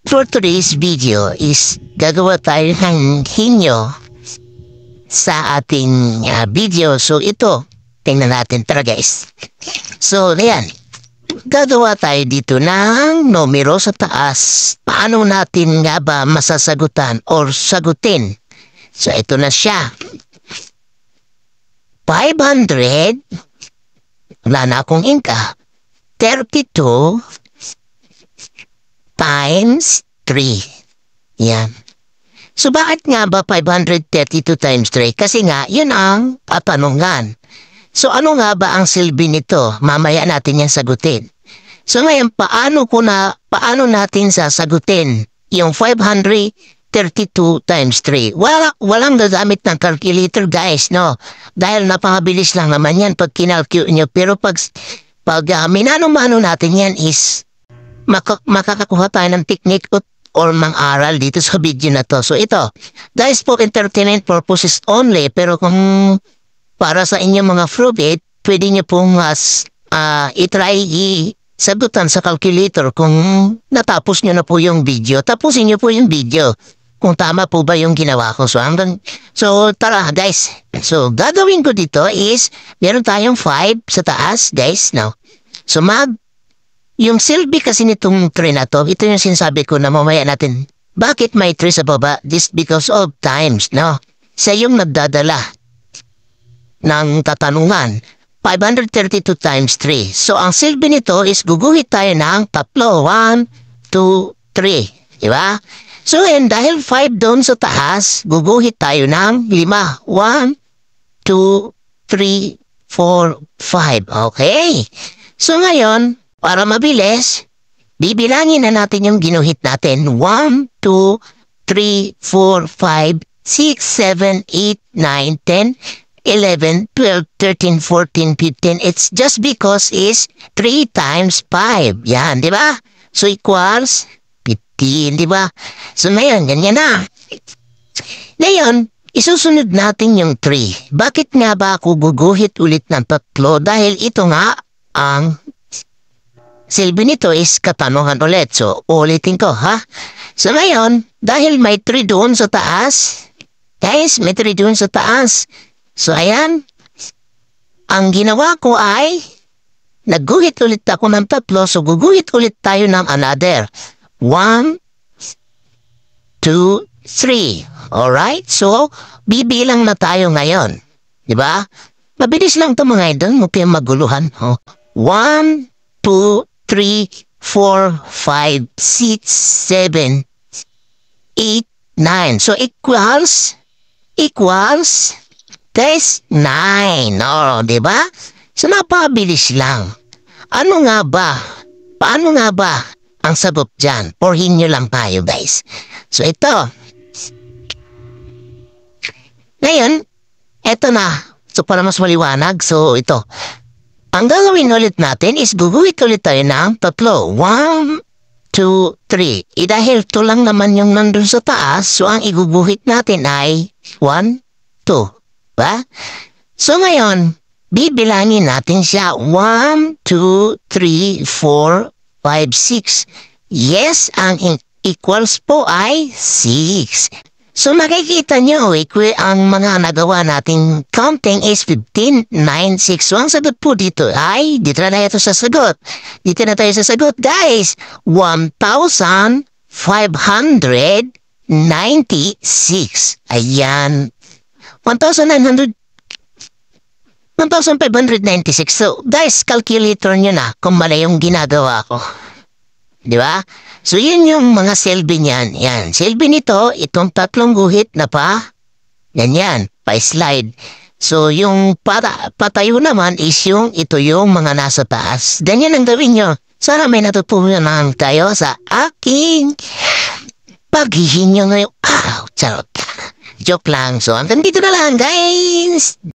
For today's video is gagawa tayo ng hinyo sa ating video. So ito, tingnan natin tara guys. So ayan, gagawa tayo dito ng numero sa taas. Paano natin nga ba masasagutan or sagutin? So ito na siya. 500, wala na akong inka, 32 times 3. Yan. So bakit nga ba 532 times 3? Kasi nga, yun ang katanungan. So ano nga ba ang silbi nito? Mamaya natin yan sagutin. So ngayon, paano natin sasagutin yung 532 times 3? Walang gagamit ng calculator guys, no? Dahil napakabilis lang naman yan pag kinalcule nyo. Pero pag minano-mano natin yan is makakakuha tayo ng technique or mang-aral dito sa video na to. So ito, guys, for entertainment purposes only, pero kung para sa inyong mga fruit, pwede nyo pong itry sagutan sa calculator kung natapos nyo na po yung video. Tapusin nyo po yung video kung tama po ba yung ginawa ko. So tara guys. So gagawin ko dito is meron tayong 5 sa taas guys. Now, so yung silbi kasi nitong 3 na to, ito yung sinasabi ko na mamaya natin. Bakit may 3 sa baba? This because of times, no? Siya yung nagdadala ng katanungan. 532 times 3. So, ang silbi nito is guguhit tayo ng tatlo. 1, 2, 3. Diba? So, and dahil 5 doon sa taas, guguhit tayo ng 5. 1, 2, 3, 4, 5. Okay? So, ngayon, para mabilis, bibilangin na natin yung ginuhit natin. 1, 2, 3, 4, 5, 6, 7, 8, 9, 10, 11, 12, 13, 14, 15. It's just because is 3 times 5. Yan, di ba? So equals 15, di ba? So ngayon, ganyan na. Ngayon, isusunod natin yung 3. Bakit nga ba ako guguhit ulit ng 3? Dahil ito nga ang silbi nito is katanungan ulit. So, ulitin ko, ha? So, ngayon, dahil may 3 doon sa taas, guys, may 3 doon sa taas. So, ayan, ang ginawa ko ay, nagguhit ulit ako ng 3. So, guguhit ulit tayo ng another. 1, 2, 3. Alright? So, bibilang na tayo ngayon. Diba? Mabilis lang ito mga idol. Huwag kayong maguluhan. 1, 2, 3, 4, 5, 6, 7, 8, 9. So, equals, guys, 9. O, diba? So, napakabilis lang. Ano nga ba? Paano nga ba ang sagot dyan? Porhin nyo lang tayo, guys. So, ito. Ngayon, eto na. So, para mas maliwanag, so, ito. Ang gagawin ulit natin is guguhit ulit tayo ng 3. 1, 2, 3. Dahil ito lang naman yung nandun sa taas, so ang iguguhit natin ay 1, 2. Ba? So ngayon, bibilangin natin siya. 1, 2, 3, 4, 5, 6. Yes, ang equals po ay 6. So makikita nyo, ang mga nagawa nating counting is 15, 9, 6. So ang sagot po dito ay, dito na ito sa sagot. Dito na tayo sa sagot, guys. 1,596. Ayan. 1,596. So guys, calculator nyo na kung mali yung ginagawa ko. Di ba? So, yun yung mga silbi niyan. Yan. Silbi nito, itong 3 guhit na ganyan, pa-slide. So, yung patayo naman is ito yung mga nasa taas. Ganyan ang gawin nyo. Sana may natutunan tayo sa aking paghihinyo ngayong araw. Charot. Joke lang. So, hanggang dito na lang, guys.